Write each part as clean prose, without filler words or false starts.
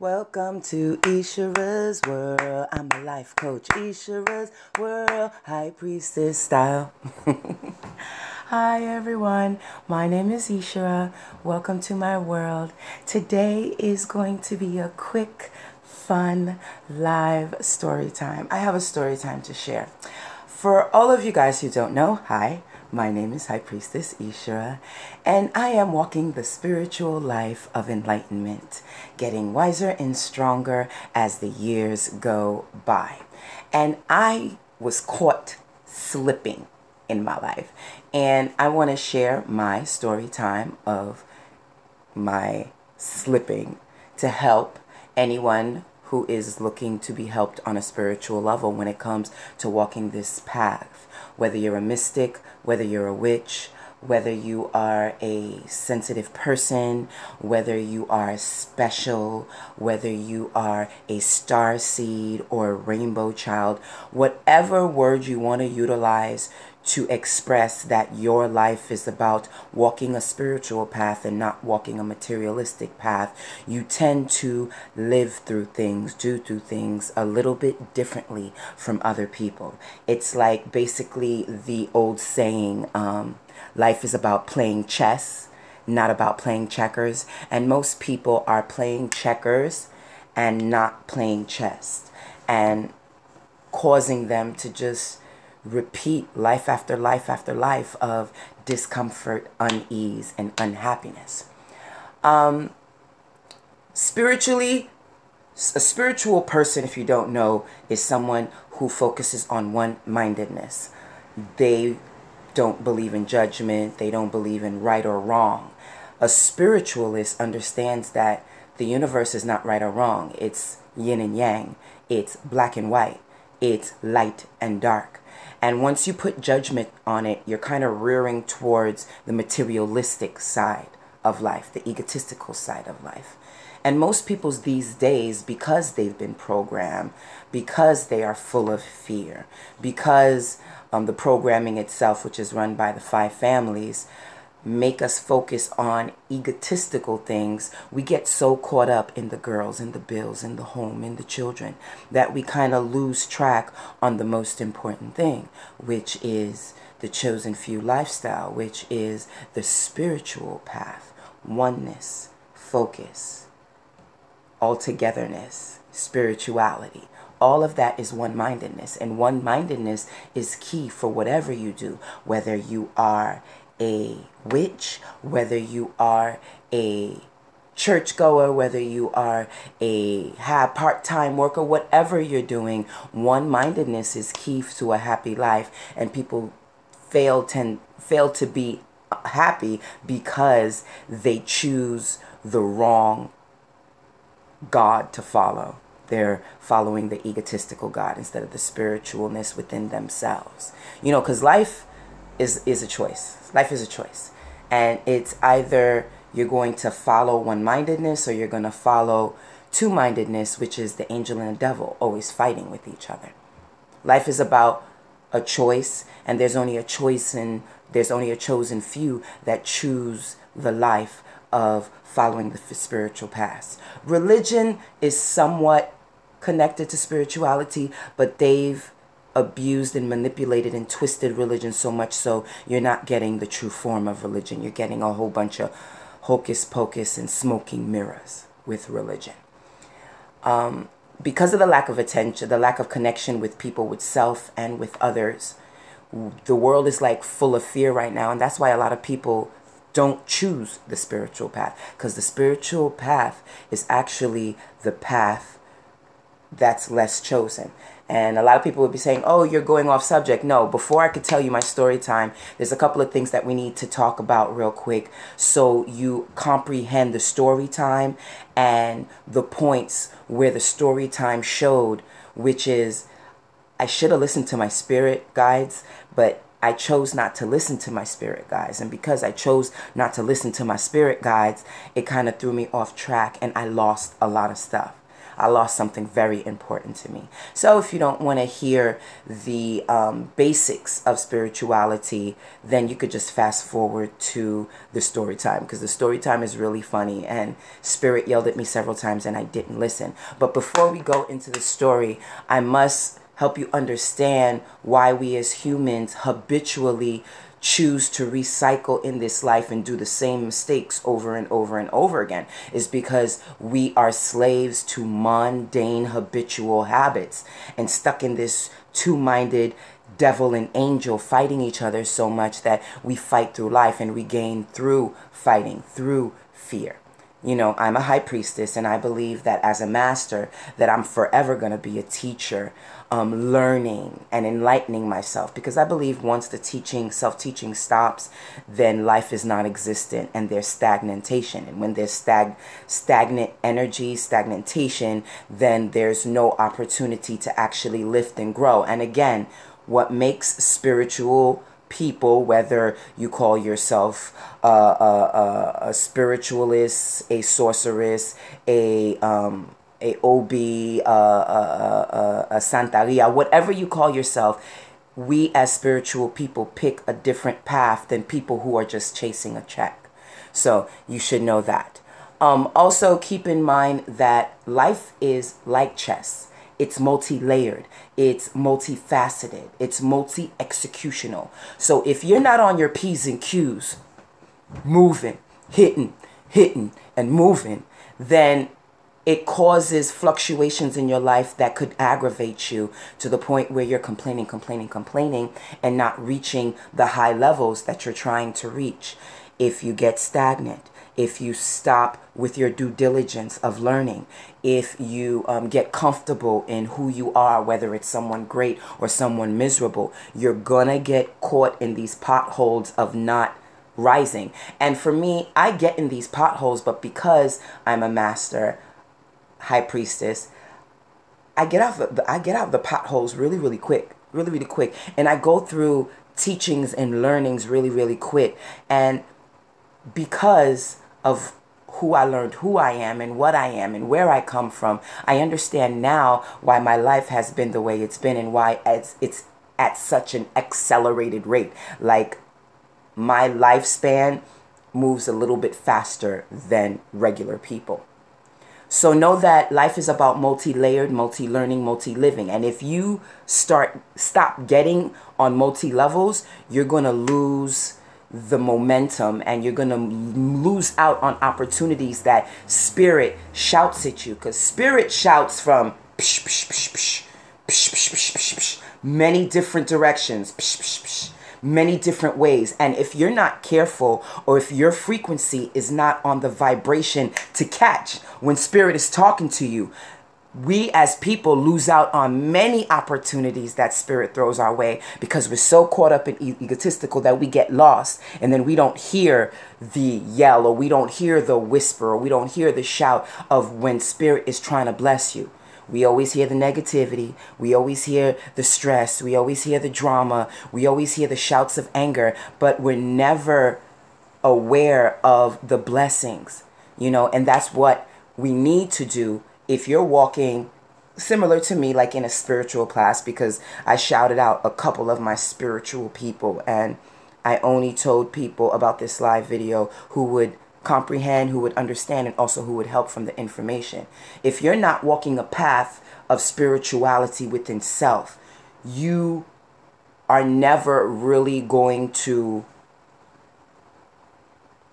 Welcome to ISHERA's world. I'm a life coach. ISHERA's world, high priestess style. Hi everyone, my name is ISHERA. Welcome to my world. Today is going to be a quick, fun, live story time. I have a story time to share. For all of you guys who don't know, hi. My name is High Priestess ISHERA, and I am walking the spiritual life of enlightenment, getting wiser and stronger as the years go by. And I was caught slipping in my life, and I want to share my story time of my slipping to help anyone who is looking to be helped on a spiritual level when it comes to walking this path. Whether you're a mystic, whether you're a witch, whether you are a sensitive person, whether you are special, whether you are a star seed or a rainbow child, whatever word you want to utilize to express that your life is about walking a spiritual path and not walking a materialistic path, you tend to live through things, do through things a little bit differently from other people. It's like basically the old saying, life is about playing chess, not about playing checkers. And most people are playing checkers and not playing chess, and causing them to just repeat life after life after life of discomfort, unease, and unhappiness. Spiritually, a spiritual person, if you don't know, is someone who focuses on one-mindedness. They don't believe in judgment. They don't believe in right or wrong. A spiritualist understands that the universe is not right or wrong. It's yin and yang. It's black and white. It's light and dark. And once you put judgment on it, you're kind of rearing towards the materialistic side of life, the egotistical side of life. And most people these days, because they've been programmed, because they are full of fear, because the programming itself, which is run by the 5 families, make us focus on egotistical things, we get so caught up in the girls, in the bills, in the home, in the children, that we kind of lose track on the most important thing, which is the chosen few lifestyle, which is the spiritual path, oneness, focus, all-togetherness, spirituality. All of that is one-mindedness, and one-mindedness is key for whatever you do, whether you are a witch, whether you are a churchgoer, whether you are a part-time worker, whatever you're doing, one-mindedness is key to a happy life. And people fail to be happy because they choose the wrong God to follow. They're following the egotistical God instead of the spiritualness within themselves. You know, because life is a choice. Life is a choice. And it's either you're going to follow one-mindedness or you're going to follow two-mindedness, which is the angel and the devil always fighting with each other. Life is about a choice, and there's only a choice, and there's only a chosen few that choose the life of following the spiritual path. Religion is somewhat connected to spirituality, but they've abused and manipulated and twisted religion so much so you're not getting the true form of religion. You're getting a whole bunch of hocus pocus and smoking mirrors with religion. Because of the lack of attention, the lack of connection with people, with self and with others, the world is like full of fear right now, and that's why a lot of people don't choose the spiritual path, because the spiritual path is actually the path that's less chosen. And a lot of people would be saying, oh, you're going off subject. No, before I could tell you my story time, there's a couple of things that we need to talk about real quick so you comprehend the story time and the points where the story time showed, which is I should have listened to my spirit guides, but I chose not to listen to my spirit guides. And because I chose not to listen to my spirit guides, it kind of threw me off track and I lost a lot of stuff. I lost something very important to me. So if you don't want to hear the basics of spirituality, then you could just fast forward to the story time, because the story time is really funny, and Spirit yelled at me several times and I didn't listen. But before we go into the story, I must help you understand why we as humans habitually choose to recycle in this life and do the same mistakes over and over and over again. Is because we are slaves to mundane habitual habits and stuck in this two-minded devil and angel fighting each other so much that we fight through life, and we gain through fighting, through fear. You know, I'm a high priestess, and I believe that as a master, that I'm forever going to be a teacher, learning and enlightening myself. Because I believe once the teaching, self-teaching stops, then life is non-existent and there's stagnation. And when there's stagnant energy, stagnation, then there's no opportunity to actually lift and grow. And again, what makes spiritual people, whether you call yourself a spiritualist, a sorceress, a OB, a Santeria, whatever you call yourself, we as spiritual people pick a different path than people who are just chasing a check. So you should know that. Also keep in mind that life is like chess. It's multi-layered, it's multifaceted, it's multi-executional. So if you're not on your P's and Q's, moving, hitting, and moving, then it causes fluctuations in your life that could aggravate you to the point where you're complaining, and not reaching the high levels that you're trying to reach. If you get stagnant, if you stop with your due diligence of learning, if you get comfortable in who you are, whether it's someone great or someone miserable, you're gonna get caught in these potholes of not rising. And for me, I get in these potholes, but because I'm a master high priestess, I get out of the potholes really quick, and I go through teachings and learnings really quick. And because of who I learned who I am and what I am and where I come from, I understand now why my life has been the way it's been, and why it's at such an accelerated rate. Like, my lifespan moves a little bit faster than regular people. So know that life is about multi-layered, multi-learning, multi-living. And if you stop getting on multi-levels, you're going to lose the momentum, and you're going to lose out on opportunities that Spirit shouts at you. Because Spirit shouts from many different directions, many different ways. And if you're not careful, or if your frequency is not on the vibration to catch when Spirit is talking to you, we as people lose out on many opportunities that Spirit throws our way, because we're so caught up in egotistical that we get lost, and then we don't hear the yell, or we don't hear the whisper, or we don't hear the shout of when Spirit is trying to bless you. We always hear the negativity, we always hear the stress, we always hear the drama, we always hear the shouts of anger, but we're never aware of the blessings, you know. And that's what we need to do. If you're walking similar to me, like in a spiritual class, because I shouted out a couple of my spiritual people, and I only told people about this live video who would comprehend, who would understand, and also who would help from the information. If you're not walking a path of spirituality within self, you are never really going to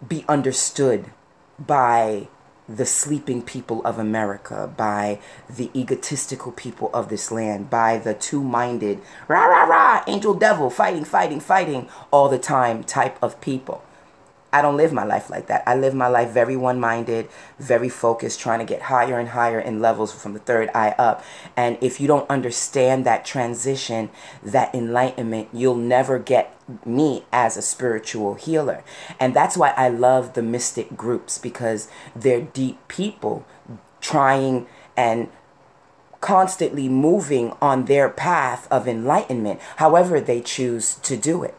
be understood by the sleeping people of America, by the egotistical people of this land, by the two-minded, rah, rah, rah, angel devil, fighting all the time type of people. I don't live my life like that. I live my life very one-minded, very focused, trying to get higher and higher in levels from the third eye up. And if you don't understand that transition, that enlightenment, you'll never get me as a spiritual healer. And that's why I love the mystic groups, because they're deep people trying and constantly moving on their path of enlightenment, however they choose to do it.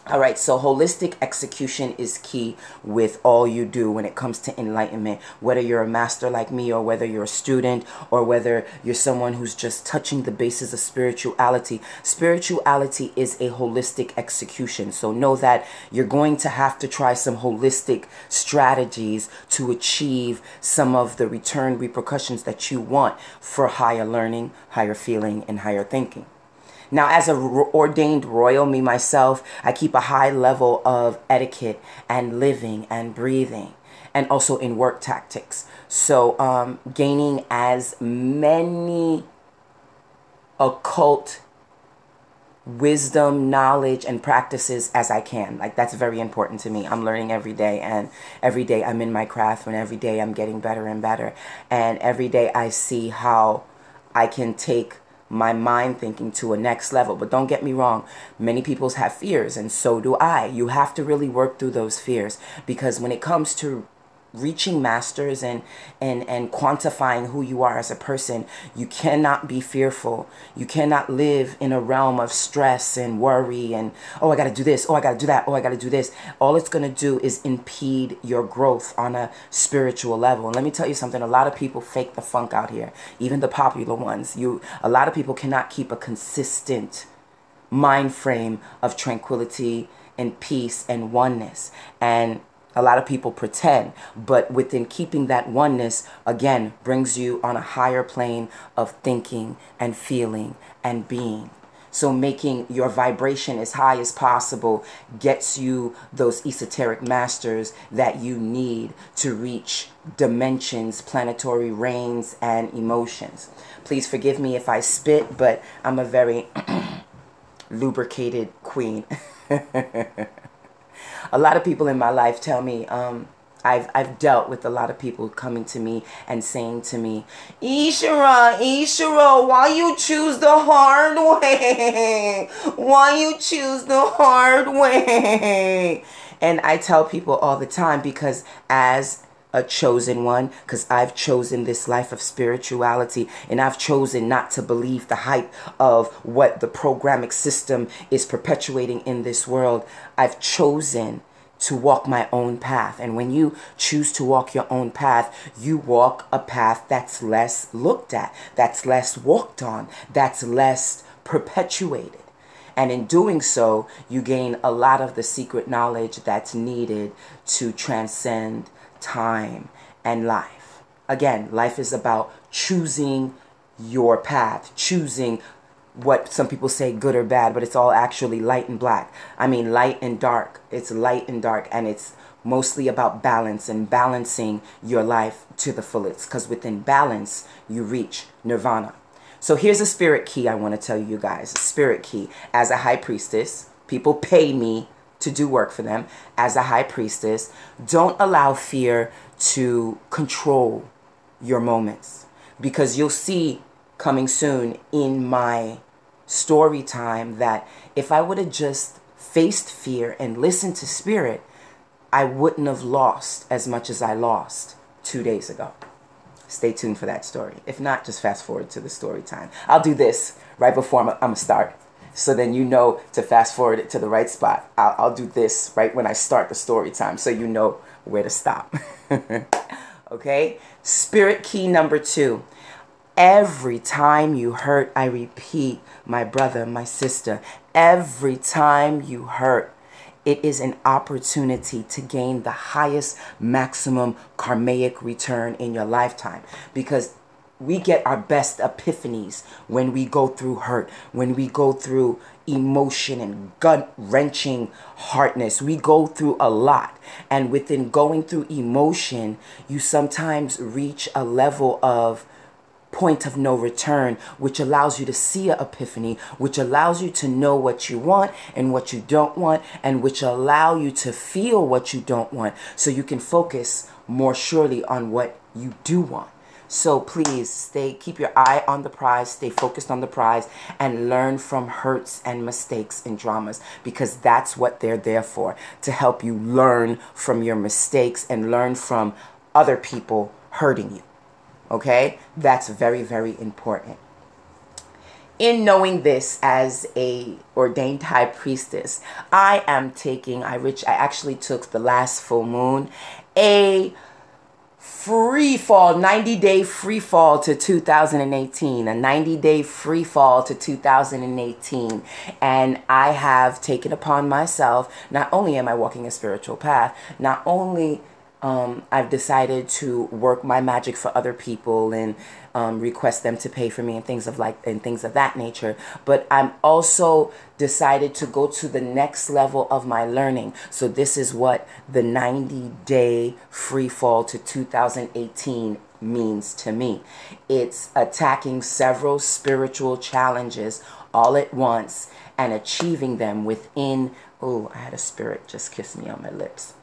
All right, so holistic execution is key with all you do when it comes to enlightenment. Whether you're a master like me, or whether you're a student, or whether you're someone who's just touching the basis of spirituality. Spirituality is a holistic execution. So know that you're going to have to try some holistic strategies to achieve some of the repercussions that you want for higher learning, higher feeling, and higher thinking. Now, as a ordained royal, me, myself, I keep a high level of etiquette and living and breathing, and also in work tactics. So gaining as many occult wisdom, knowledge, and practices as I can. Like, that's very important to me. I'm learning every day, and every day I'm in my craft, and every day I'm getting better and better. And every day I see how I can take my mind thinking to a next level. But don't get me wrong, many people have fears, and so do I. You have to really work through those fears, because when it comes to reaching masters and quantifying who you are as a person, you cannot be fearful. You cannot live in a realm of stress and worry and, oh, I got to do this, oh, I got to do that, oh, I got to do this. All it's going to do is impede your growth on a spiritual level. And let me tell you something, a lot of people fake the funk out here, even the popular ones. A lot of people cannot keep a consistent mind frame of tranquility and peace and oneness. And a lot of people pretend, but within keeping that oneness, again, brings you on a higher plane of thinking and feeling and being. So making your vibration as high as possible gets you those esoteric masters that you need to reach dimensions, planetary reigns, and emotions. Please forgive me if I spit, but I'm a very lubricated queen. A lot of people in my life tell me, I've dealt with a lot of people coming to me and saying to me, Ishera, why you choose the hard way? Why you choose the hard way? And I tell people all the time, because as a chosen one, because I've chosen this life of spirituality, and I've chosen not to believe the hype of what the programming system is perpetuating in this world. I've chosen to walk my own path. And when you choose to walk your own path, you walk a path that's less looked at, that's less walked on, that's less perpetuated. And in doing so, you gain a lot of the secret knowledge that's needed to transcend time and life. Again, life is about choosing your path, choosing what some people say good or bad, but it's all actually light and black. I mean, light and dark. It's light and dark, and it's mostly about balance and balancing your life to the fullest, because within balance, you reach nirvana. So here's a spirit key I want to tell you guys. A spirit key. As a high priestess, people pay me to do work for them. As a high priestess, don't allow fear to control your moments, because you'll see coming soon in my story time that if I would have just faced fear and listened to spirit, I wouldn't have lost as much as I lost 2 days ago. Stay tuned for that story. If not, just fast forward to the story time. I'll do this right before I'm going to start, so then you know to fast forward it to the right spot. I'll do this right when I start the story time, so you know where to stop. Okay? Spirit key number 2. Every time you hurt, I repeat, my brother, my sister, every time you hurt, it is an opportunity to gain the highest maximum karmic return in your lifetime, because we get our best epiphanies when we go through hurt, when we go through emotion and gut-wrenching hardness. We go through a lot. And within going through emotion, you sometimes reach a level of point of no return, which allows you to see an epiphany, which allows you to know what you want and what you don't want, and which allow you to feel what you don't want, so you can focus more surely on what you do want. So please keep your eye on the prize, stay focused on the prize, and learn from hurts and mistakes and dramas, because that's what they're there for, to help you learn from your mistakes and learn from other people hurting you. Okay? That's very, very important. in knowing this as a ordained high priestess, I actually took the last full moon, a free fall, 90-day free fall to 2018, a 90-day free fall to 2018. And I have taken upon myself, not only am I walking a spiritual path, not only I've decided to work my magic for other people and request them to pay for me and things of that nature. But I'm also decided to go to the next level of my learning. So this is what the 90-day free fall to 2018 means to me. It's attacking several spiritual challenges all at once and achieving them within. Oh, I had a spirit just kiss me on my lips.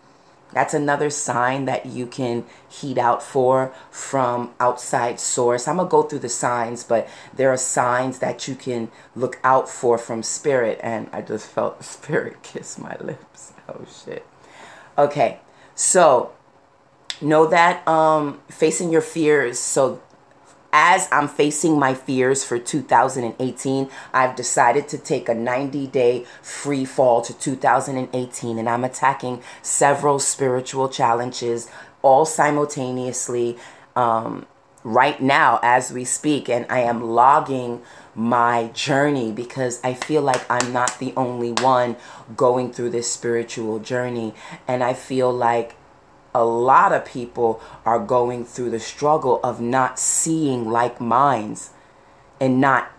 That's another sign that you can heed out for from outside source. I'm going to go through the signs, but there are signs that you can look out for from spirit. And I just felt spirit kiss my lips. Oh, shit. Okay. So know that facing your fears. So as I'm facing my fears for 2018, I've decided to take a 90-day free fall to 2018, and I'm attacking several spiritual challenges all simultaneously right now as we speak. And I am logging my journey because I feel like I'm not the only one going through this spiritual journey. And I feel like a lot of people are going through the struggle of not seeing like minds and not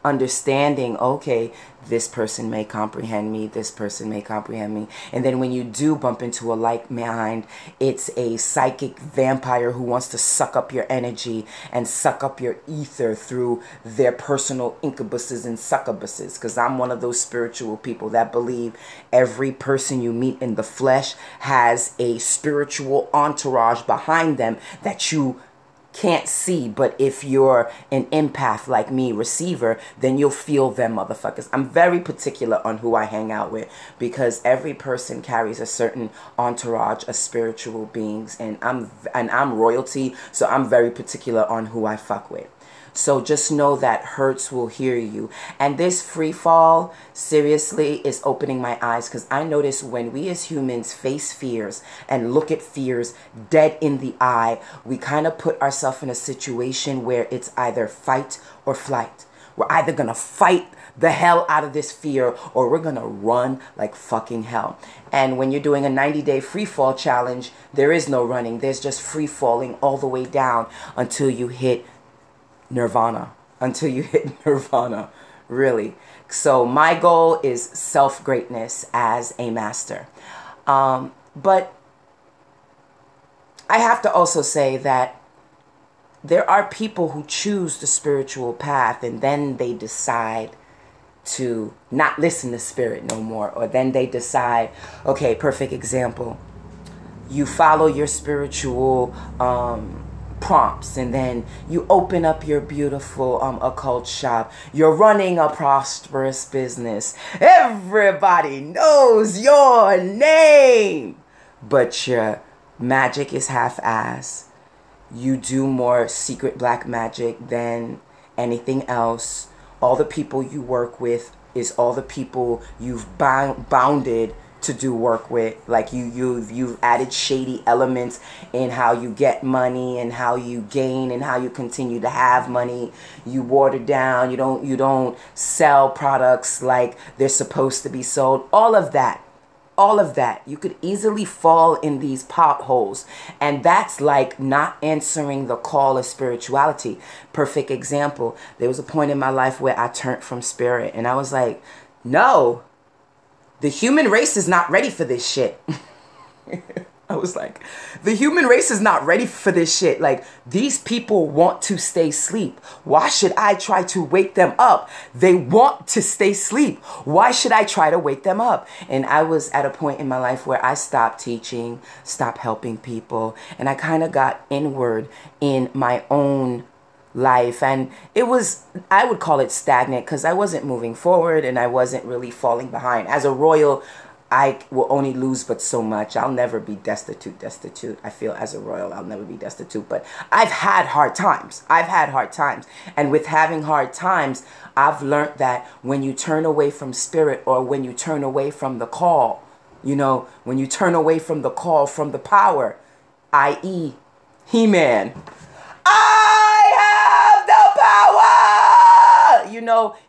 understanding, okay, this person may comprehend me, this person may comprehend me. And then when you do bump into a like mind, it's a psychic vampire who wants to suck up your energy and suck up your ether through their personal incubuses and succubuses. Because I'm one of those spiritual people that believe every person you meet in the flesh has a spiritual entourage behind them that you can't see, but if you're an empath like me, receiver, then you'll feel them motherfuckers. I'm very particular on who I hang out with because every person carries a certain entourage of spiritual beings, and I'm royalty, so I'm very particular on who I fuck with. So just know that hurts will hear you. And this free fall, seriously, is opening my eyes because I notice when we as humans face fears and look at fears dead in the eye, we kind of put ourselves in a situation where it's either fight or flight. We're either going to fight the hell out of this fear or we're going to run like fucking hell. And when you're doing a 90-day free fall challenge, there is no running. There's just free falling all the way down until you hit nirvana, really. So my goal is self-greatness as a master. But I have to also say that there are people who choose the spiritual path and then they decide to not listen to spirit no more. Or then they decide, okay, perfect example. You follow your spiritual prompts and then you open up your beautiful occult shop. You're running a prosperous business. Everybody knows your name, but your magic is half-ass. You do more secret black magic than anything else. All the people you work with is all the people you've bounded to do work with. Like you've added shady elements in how you get money and how you gain and how you continue to have money. You water down. You don't sell products like they're supposed to be sold. All of that. You could easily fall in these potholes. And that's like not answering the call of spirituality. Perfect example. There was a point in my life where I turned from spirit and I was like, no, the human race is not ready for this shit. I was like, the human race is not ready for this shit. Like, these people want to stay asleep. Why should I try to wake them up? They want to stay asleep. Why should I try to wake them up? And I was at a point in my life where I stopped teaching, stopped helping people, and I kind of got inward in my own life. And it was, I would call it stagnant because I wasn't moving forward and I wasn't really falling behind. As a royal, I will only lose but so much. I'll never be destitute. I feel as a royal, I'll never be destitute. But I've had hard times. And with having hard times, I've learned that when you turn away from spirit, or when you turn away from the call, when you turn away from the call, from the power, i.e. He-Man, I have the power!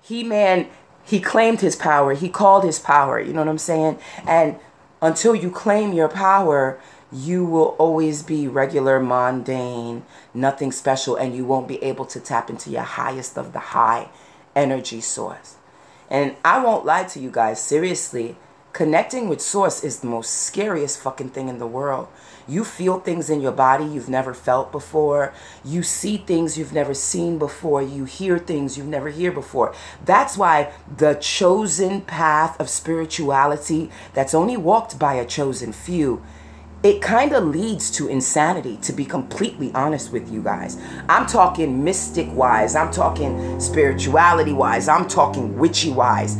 He-Man, he claimed his power. He called his power. You know what I'm saying? And until you claim your power, you will always be regular, mundane, nothing special, and you won't be able to tap into your highest of the high energy source. And I won't lie to you guys, seriously, connecting with source is the most scariest fucking thing in the world. You feel things in your body you've never felt before. You see things you've never seen before. You hear things you've never heard before. That's why the chosen path of spirituality that's only walked by a chosen few, it kind of leads to insanity, to be completely honest with you guys. I'm talking mystic-wise. I'm talking spirituality-wise. I'm talking witchy-wise.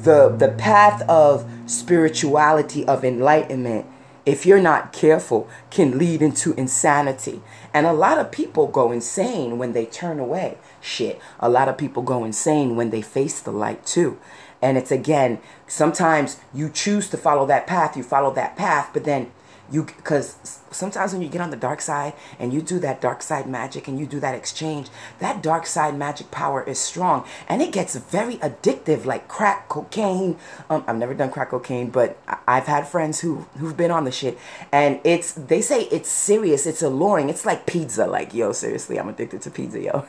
The path of spirituality, of enlightenment, if you're not careful, can lead into insanity. And a lot of people go insane when they turn away. Shit, a lot of people go insane when they face the light too. And it's, again, sometimes you choose to follow that path, but then because sometimes when you get on the dark side and you do that dark side magic and you do that exchange, that dark side magic power is strong and it gets very addictive, like crack cocaine. I've never done crack cocaine, but I've had friends who've been on the shit, and they say it's serious, it's alluring, it's like pizza. Like, yo, seriously, I'm addicted to pizza, yo.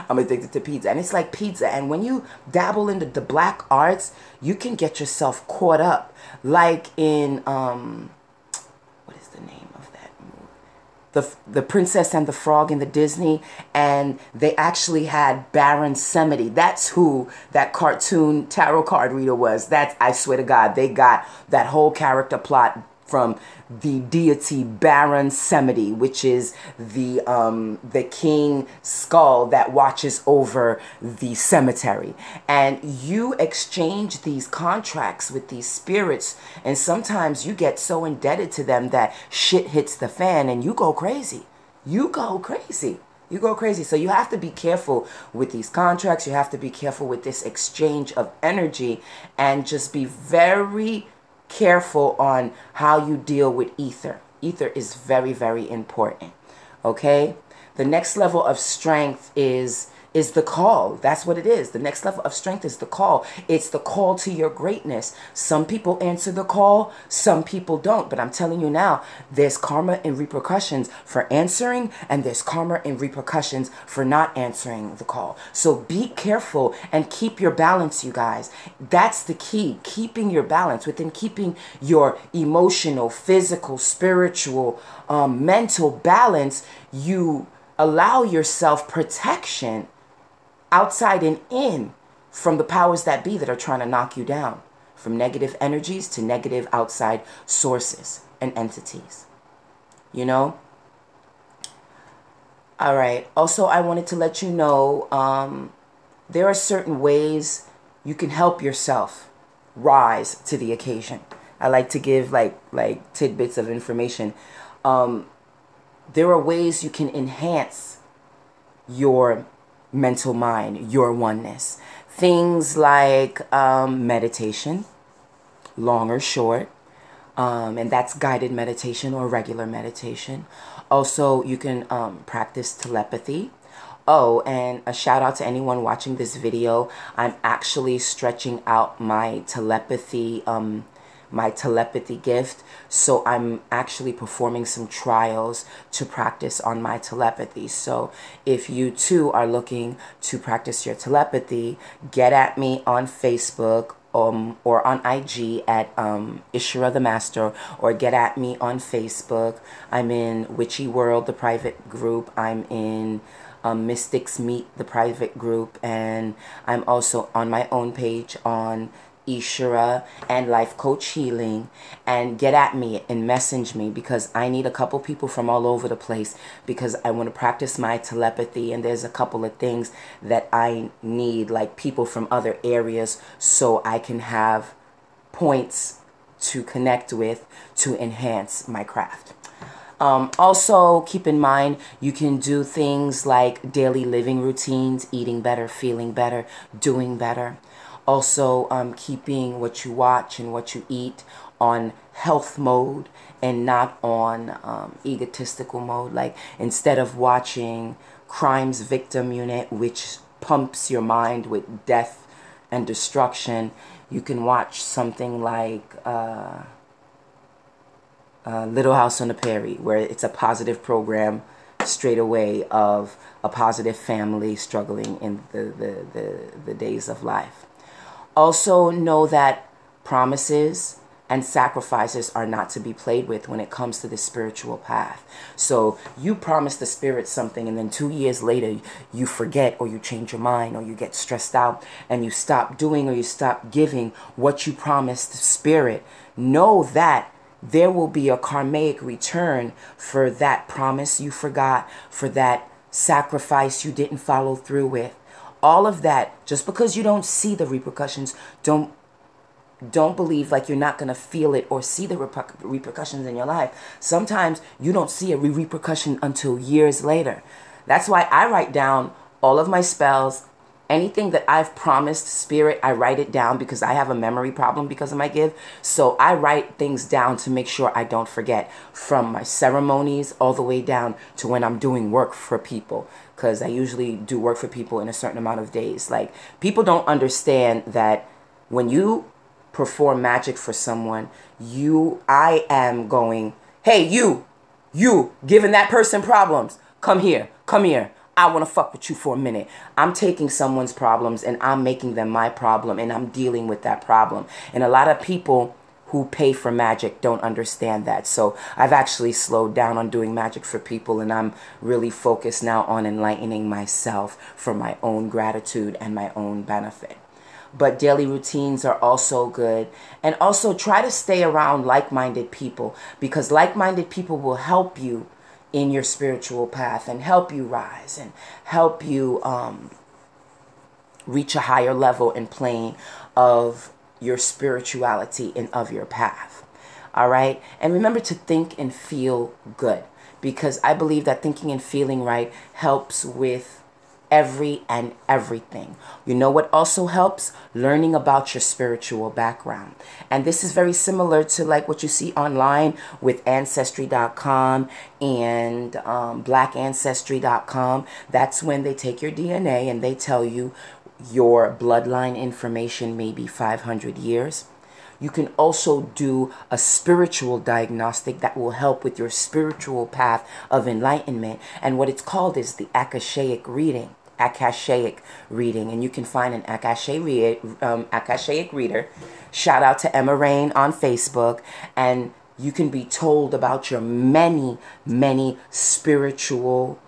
I'm addicted to pizza, and it's like pizza. And when you dabble into the black arts, you can get yourself caught up, like in what is the name of that movie? The Princess and the Frog in the Disney, and they actually had Baron Samedi. That's who that cartoon tarot card reader was. That's, I swear to God, they got that whole character plot from the deity Baron Samedi, which is the king skull that watches over the cemetery. And you exchange these contracts with these spirits, and sometimes you get so indebted to them that shit hits the fan and you go crazy. You go crazy. So you have to be careful with these contracts. You have to be careful with this exchange of energy, and just be very careful on how you deal with ether. Ether is very, very important. Okay? The next level of strength is the call. That's what it is. The next level of strength is the call. It's the call to your greatness. Some people answer the call, some people don't. But I'm telling you now, there's karma and repercussions for answering, and there's karma and repercussions for not answering the call. So be careful and keep your balance, you guys. That's the key. Keeping your balance, within keeping your emotional, physical, spiritual, mental balance, you allow yourself protection outside and in from the powers that be that are trying to knock you down, from negative energies to negative outside sources and entities. You know? All right. Also, I wanted to let you know, there are certain ways you can help yourself rise to the occasion. I like to give like tidbits of information. There are ways you can enhance your mental mind, your oneness. Things like meditation, long or short, and that's guided meditation or regular meditation. Also, you can practice telepathy. Oh, and a shout out to anyone watching this video. I'm actually stretching out my telepathy gift. So I'm actually performing some trials to practice on my telepathy. So if you too are looking to practice your telepathy, get at me on Facebook or on IG at ISHERA the Master, or get at me on Facebook. I'm in Witchy World, the private group. I'm in Mystics Meet, the private group, and I'm also on my own page on ISHERA and Life Coach Healing. And get at me and message me, because I need a couple people from all over the place, because I want to practice my telepathy, and there's a couple of things that I need, like people from other areas, so I can have points to connect with to enhance my craft. Also, keep in mind, you can do things like daily living routines, eating better, feeling better, doing better. Also, keeping what you watch and what you eat on health mode and not on egotistical mode. Like, instead of watching Crimes Victim Unit, which pumps your mind with death and destruction, you can watch something like Little House on the Prairie, where it's a positive program straight away of a positive family struggling in the days of life. Also know that promises and sacrifices are not to be played with when it comes to the spiritual path. So you promise the spirit something, and then 2 years later you forget, or you change your mind, or you get stressed out and you stop doing or you stop giving what you promised the spirit. Know that there will be a karmic return for that promise you forgot, for that sacrifice you didn't follow through with. All of that, just because you don't see the repercussions, don't believe like you're not going to feel it or see the repercussions in your life. Sometimes you don't see a repercussion until years later. That's why I write down all of my spells. Anything that I've promised spirit, I write it down, because I have a memory problem because of my gift. So I write things down to make sure I don't forget, from my ceremonies all the way down to when I'm doing work for people, because I usually do work for people in a certain amount of days. Like, people don't understand that when you perform magic for someone, I am going, hey, you giving that person problems, come here, I want to fuck with you for a minute. I'm taking someone's problems and I'm making them my problem, and I'm dealing with that problem. And a lot of people who pay for magic don't understand that. So I've actually slowed down on doing magic for people, and I'm really focused now on enlightening myself for my own gratitude and my own benefit. But daily routines are also good. And also try to stay around like-minded people, because like-minded people will help you in your spiritual path and help you rise and help you reach a higher level and plane of your spirituality and of your path. All right. And remember to think and feel good, because I believe that thinking and feeling right helps with everything. You know what also helps? Learning about your spiritual background. And this is very similar to like what you see online with Ancestry.com and BlackAncestry.com. That's when they take your DNA and they tell you your bloodline information, maybe 500 years. You can also do a spiritual diagnostic that will help with your spiritual path of enlightenment. And what it's called is the Akashic reading. And you can find an Akashic reader. Shout out to Emma Rain on Facebook. And you can be told about your many spiritual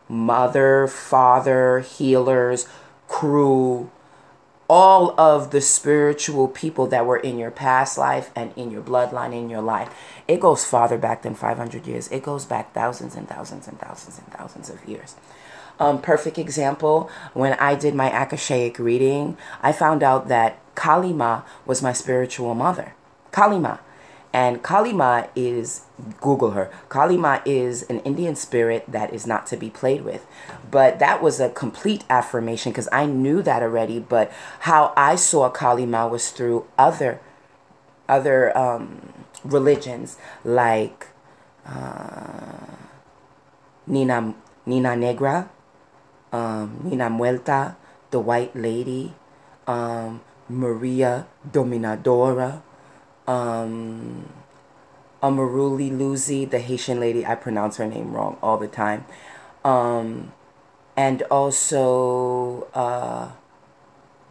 mother, father, healers, crew, all of the spiritual people that were in your past life and in your bloodline in your life. It goes farther back than 500 years. It goes back thousands and thousands and thousands and thousands of years. Perfect example, when I did my Akashic reading, I found out that Kalima was my spiritual mother. Kalima. And Kalima is, Google her, Kalima is an Indian spirit that is not to be played with. But that was a complete affirmation, because I knew that already. But how I saw Kalima was through other religions, like Nina Negra, Nina Muerta, the White Lady, Maria Dominadora, Amaruli Luzi, the Haitian lady. I pronounce her name wrong all the time. And also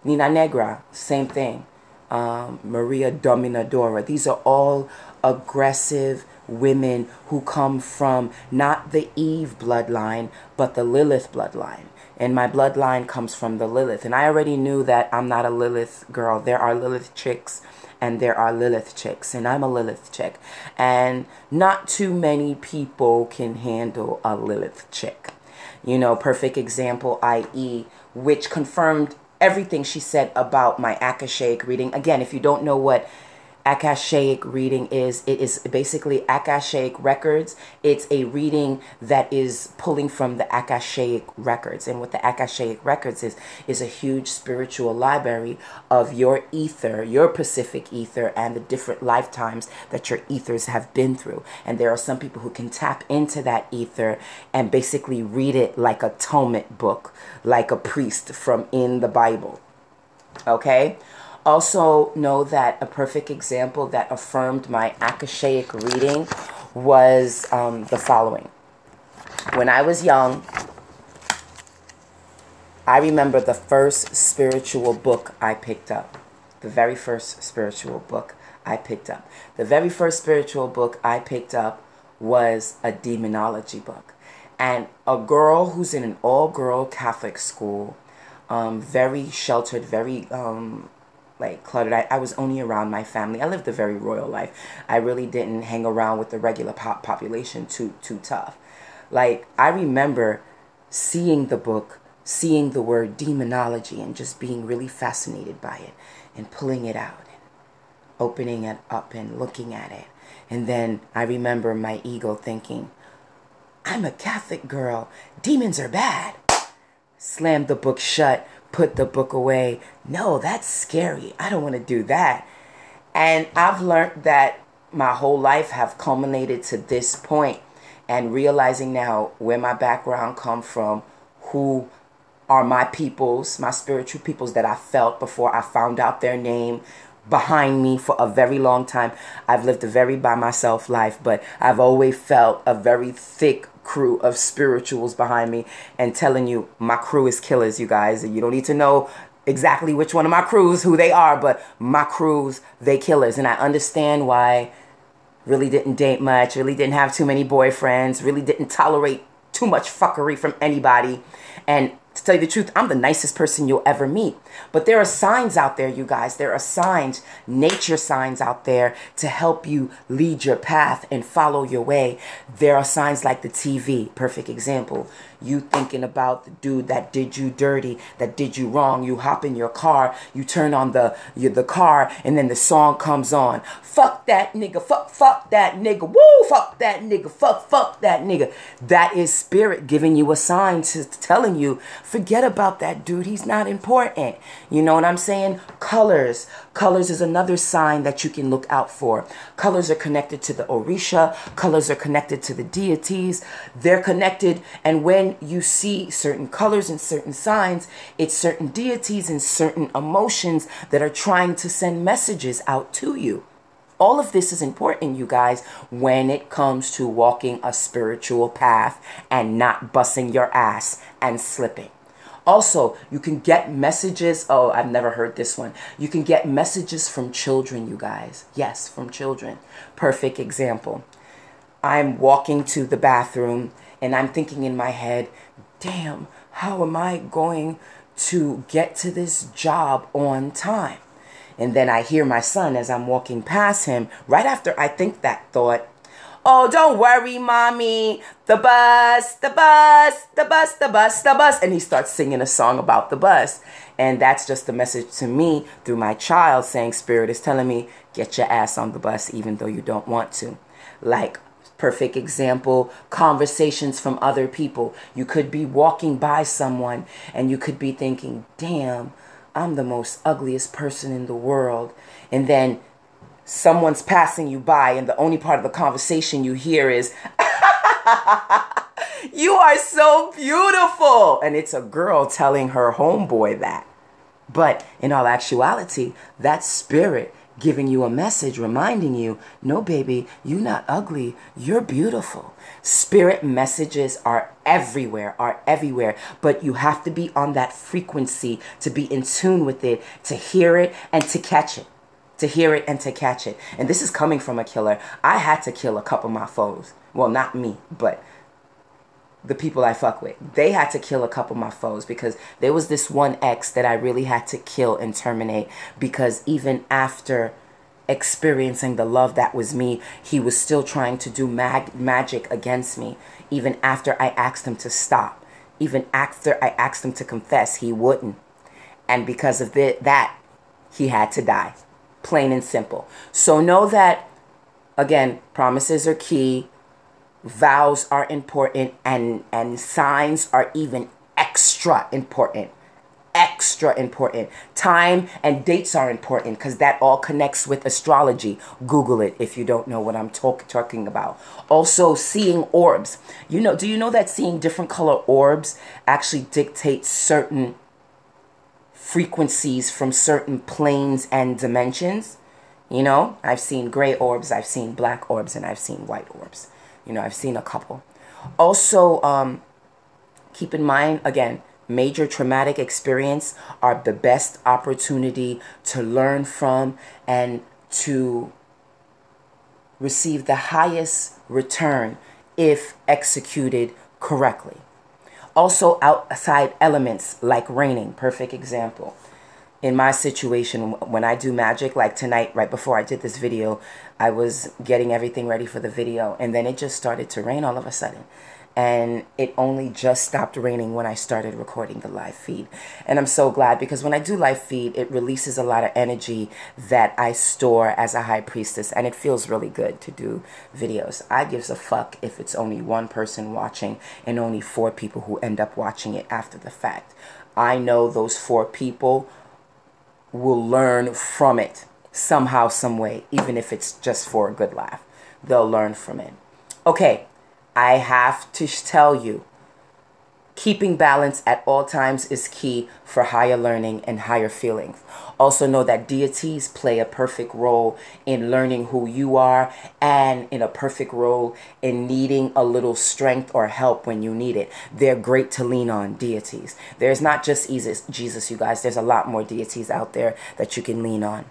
Nina Negra, same thing. Maria Dominadora. These are all aggressive women who come from not the Eve bloodline, but the Lilith bloodline. And my bloodline comes from the Lilith. And I already knew that I'm not a Lilith girl. There are Lilith chicks and there are Lilith chicks. And I'm a Lilith chick. And not too many people can handle a Lilith chick. You know, perfect example, i.e., which confirmed everything she said about my Akashic reading. Again, if you don't know what Akashic reading is, it is basically Akashic records. It's a reading that is pulling from the Akashic records. And what the Akashic records is a huge spiritual library of your ether, your Pacific ether, and the different lifetimes that your ethers have been through. And there are some people who can tap into that ether and basically read it like a Talmud book, like a priest from in the Bible. Okay? Also know that a perfect example that affirmed my Akashic reading was the following. When I was young, I remember the first spiritual book I picked up. The very first spiritual book I picked up. The very first spiritual book I picked up was a demonology book. And a girl who's in an all-girl Catholic school, very sheltered, very like cluttered. I was only around my family. I lived a very royal life. I really didn't hang around with the regular population too tough. Like, I remember seeing the book, seeing the word demonology, and just being really fascinated by it and pulling it out and opening it up and looking at it. And then I remember my ego thinking, I'm a Catholic girl. Demons are bad. Slammed the book shut, put the book away. No, that's scary. I don't want to do that. And I've learned that my whole life have culminated to this point, and realizing now where my background come from, who are my peoples, my spiritual peoples that I felt before I found out their name behind me for a very long time. I've lived a very by myself life, but I've always felt a very thick crew of spirituals behind me, and telling you, my crew is killers, you guys. And you don't need to know exactly which one of my crews, who they are, but my crews, they killers. And I understand why. Really didn't date much, really didn't have too many boyfriends, really didn't tolerate too much fuckery from anybody. And to tell you the truth, I'm the nicest person you'll ever meet. But there are signs out there, you guys. There are signs, nature signs out there to help you lead your path and follow your way. There are signs like the TV. Perfect example. You thinking about the dude that did you dirty, that did you wrong. You hop in your car, you turn on the car, and then the song comes on. Fuck that nigga, fuck that nigga, woo, fuck that nigga, fuck that nigga. That is spirit giving you a sign telling you, forget about that dude, he's not important. You know what I'm saying? Colors. Colors is another sign that you can look out for. Colors are connected to the Orisha. Colors are connected to the deities. They're connected, and when you see certain colors and certain signs, it's certain deities and certain emotions that are trying to send messages out to you. All of this is important, you guys, when it comes to walking a spiritual path and not busting your ass and slipping. Also, you can get messages. Oh, I've never heard this one. You can get messages from children, you guys. Yes, from children. Perfect example. I'm walking to the bathroom and I'm thinking in my head, damn, how am I going to get to this job on time? And then I hear my son as I'm walking past him. Right after I think that thought, oh, don't worry, mommy, the bus, the bus, the bus, the bus, the bus. And he starts singing a song about the bus. And that's just a message to me through my child saying, Spirit is telling me, get your ass on the bus even though you don't want to. Like, perfect example, conversations from other people. You could be walking by someone and you could be thinking, damn, I'm the most ugliest person in the world. And then someone's passing you by and the only part of the conversation you hear is, you are so beautiful. And it's a girl telling her homeboy that. But in all actuality, that's spirit giving you a message, reminding you, no, baby, you're not ugly. You're beautiful. Spirit messages are everywhere, but you have to be on that frequency to be in tune with it, to hear it and to catch it. To hear it and to catch it. And this is coming from a killer. I had to kill a couple of my foes. Well, not me, but the people I fuck with. They had to kill a couple of my foes because there was this one ex that I really had to kill and terminate, because even after experiencing the love that was me, he was still trying to do magic against me. Even after I asked him to stop. Even after I asked him to confess, he wouldn't. And because of that, he had to die. Plain and simple. So know that, again, promises are key. Vows are important, and signs are even extra important. Extra important. Time and dates are important because that all connects with astrology. Google it if you don't know what I'm talking about. Also, seeing orbs. Do you know that seeing different color orbs actually dictates certain frequencies from certain planes and dimensions? I've seen gray orbs, I've seen black orbs, and I've seen white orbs. I've seen a couple. Also, keep in mind, again, major traumatic experience are the best opportunity to learn from and to receive the highest return if executed correctly. Also, outside elements like raining, perfect example. In my situation, when I do magic, like tonight, right before I did this video, I was getting everything ready for the video, and then it just started to rain all of a sudden. And it only just stopped raining when I started recording the live feed. And I'm so glad, because when I do live feed, it releases a lot of energy that I store as a high priestess, and it feels really good to do videos. I gives a fuck if it's only one person watching and only 4 people who end up watching it after the fact. I know those 4 people will learn from it somehow, some way, even if it's just for a good laugh. They'll learn from it. Okay, I have to tell you, keeping balance at all times is key for higher learning and higher feelings. Also know that deities play a perfect role in learning who you are, and in a perfect role in needing a little strength or help when you need it. They're great to lean on, deities. There's not just Jesus, you guys. There's a lot more deities out there that you can lean on.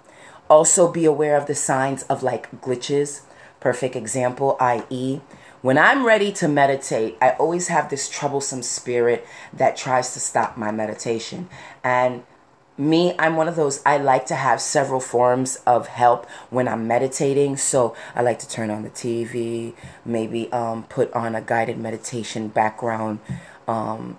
Also be aware of the signs of like glitches. Perfect example, i.e., when I'm ready to meditate, I always have this troublesome spirit that tries to stop my meditation. And me, I'm one of those, I like to have several forms of help when I'm meditating. So I like to turn on the TV, maybe put on a guided meditation background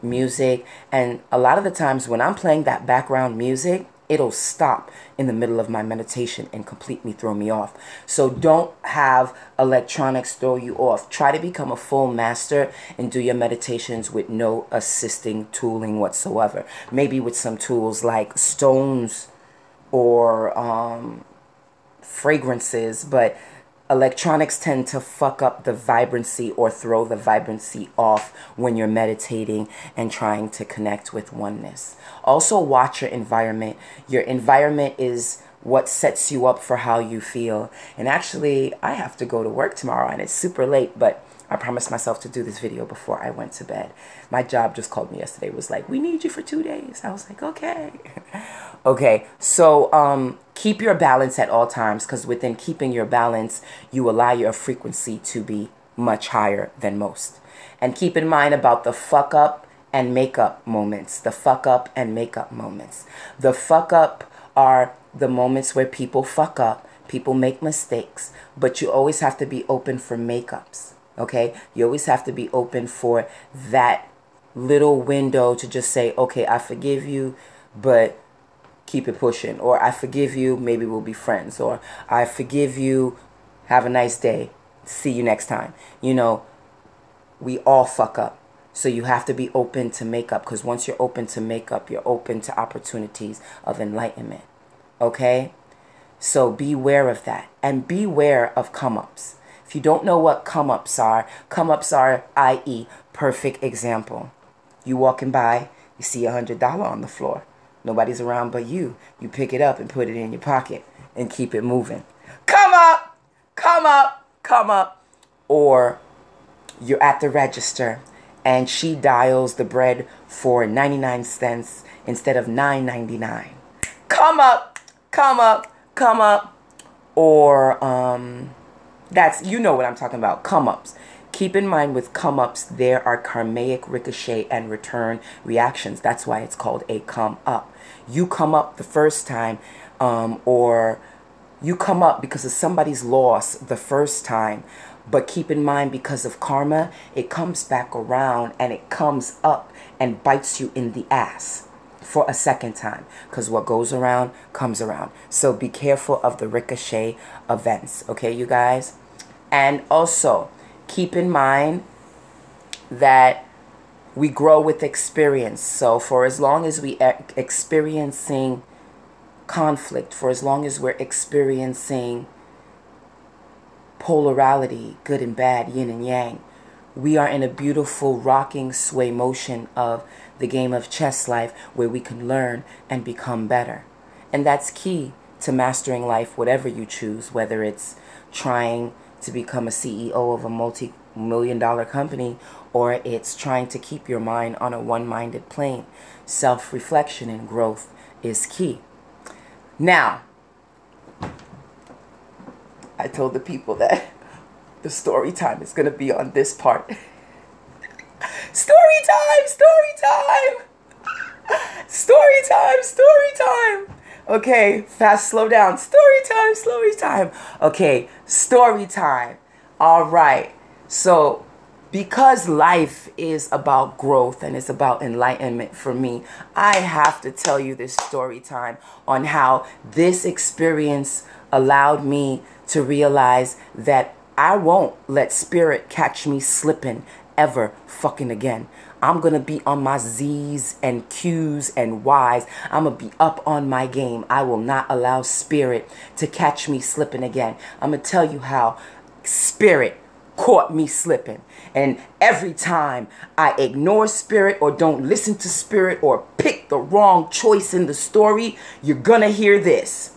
music. And a lot of the times when I'm playing that background music, it'll stop in the middle of my meditation and completely throw me off. So don't have electronics throw you off. Try to become a full master and do your meditations with no assisting tooling whatsoever. Maybe with some tools like stones or fragrances, but electronics tend to fuck up the vibrancy or throw the vibrancy off when you're meditating and trying to connect with oneness. Also, watch your environment. Your environment is what sets you up for how you feel. And actually, I have to go to work tomorrow, and it's super late, but I promised myself to do this video before I went to bed. My job just called me yesterday, was like, we need you for 2 days. I was like, okay. Okay, so keep your balance at all times, because within keeping your balance, you allow your frequency to be much higher than most. And keep in mind about the fuck up and make up moments. The fuck up and make up moments. The fuck up are the moments where people fuck up, people make mistakes, but you always have to be open for makeups. Okay, you always have to be open for that little window to just say, okay, I forgive you, but keep it pushing. Or I forgive you, maybe we'll be friends. Or I forgive you, have a nice day, see you next time. We all fuck up. So you have to be open to makeup, because once you're open to makeup, you're open to opportunities of enlightenment. Okay? So beware of that, and beware of come-ups. If you don't know what come-ups are, i.e., perfect example. You walking by, you see $100 on the floor. Nobody's around but you. You pick it up and put it in your pocket and keep it moving. Come up, come up, come up. Or you're at the register and she dials the bread for 99 cents instead of $9.99. Come up, come up, come up. Or that's, you know what I'm talking about, come-ups. Keep in mind with come-ups, there are karmic ricochet and return reactions. That's why it's called a come-up. You come up the first time, or you come up because of somebody's loss the first time. But keep in mind, because of karma, it comes back around and it comes up and bites you in the ass. for a second time, because what goes around comes around. So be careful of the ricochet events, okay, you guys? And also keep in mind that we grow with experience. So for as long as we are experiencing conflict, for as long as we're experiencing polarity, good and bad, yin and yang, we are in a beautiful rocking sway motion of the game of chess life, where we can learn and become better. And that's key to mastering life, whatever you choose, whether it's trying to become a CEO of a multi-million-dollar company, or it's trying to keep your mind on a one-minded plane. Self-reflection and growth is key. Now, I told the people that the story time is going to be on this part. Story time, story time. Story time, story time. Okay, fast, slow down. Story time, story time. Okay, story time. All right. So, because life is about growth and it's about enlightenment for me, I have to tell you this story time on how this experience allowed me to realize that I won't let spirit catch me slipping ever fucking again. I'm going to be on my Z's and Q's and Y's. I'm going to be up on my game. I will not allow spirit to catch me slipping again. I'm going to tell you how spirit caught me slipping. And every time I ignore spirit or don't listen to spirit or pick the wrong choice in the story, you're going to hear this.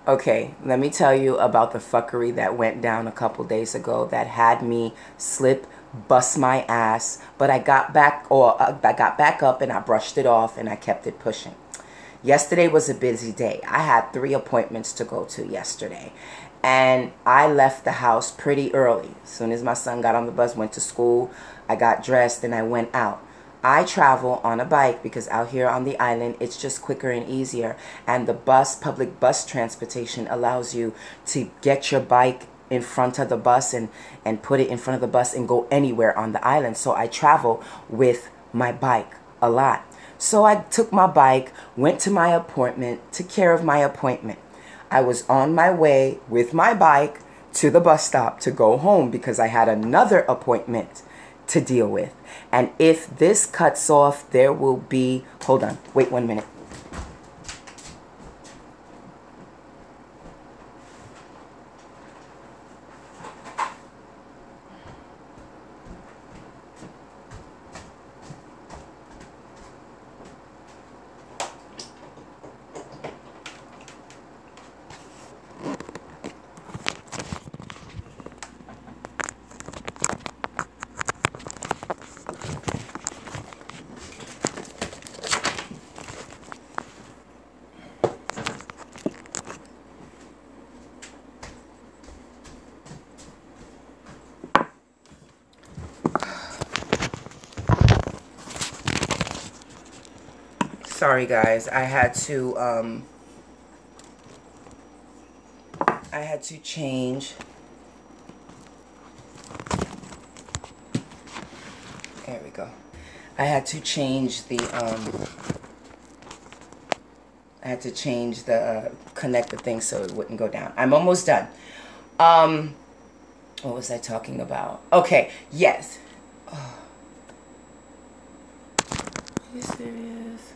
Okay, let me tell you about the fuckery that went down a couple days ago that had me slip, bust my ass, but I got back up and I brushed it off and I kept it pushing. Yesterday was a busy day. I had 3 appointments to go to yesterday, and I left the house pretty early. As soon as my son got on the bus, went to school, I got dressed and I went out. I travel on a bike because out here on the island, it's just quicker and easier. And the public bus transportation allows you to get your bike in front of the bus and put it in front of the bus and go anywhere on the island. So I travel with my bike a lot. So I took my bike, went to my appointment, took care of my appointment. I was on my way with my bike to the bus stop to go home because I had another appointment to deal with. And if this cuts off, there will be, hold on, wait 1 minute. Sorry guys, I had to change. There we go. I had to change the connect the thing so it wouldn't go down. I'm almost done. What was I talking about? Okay, yes. Oh. Are you serious?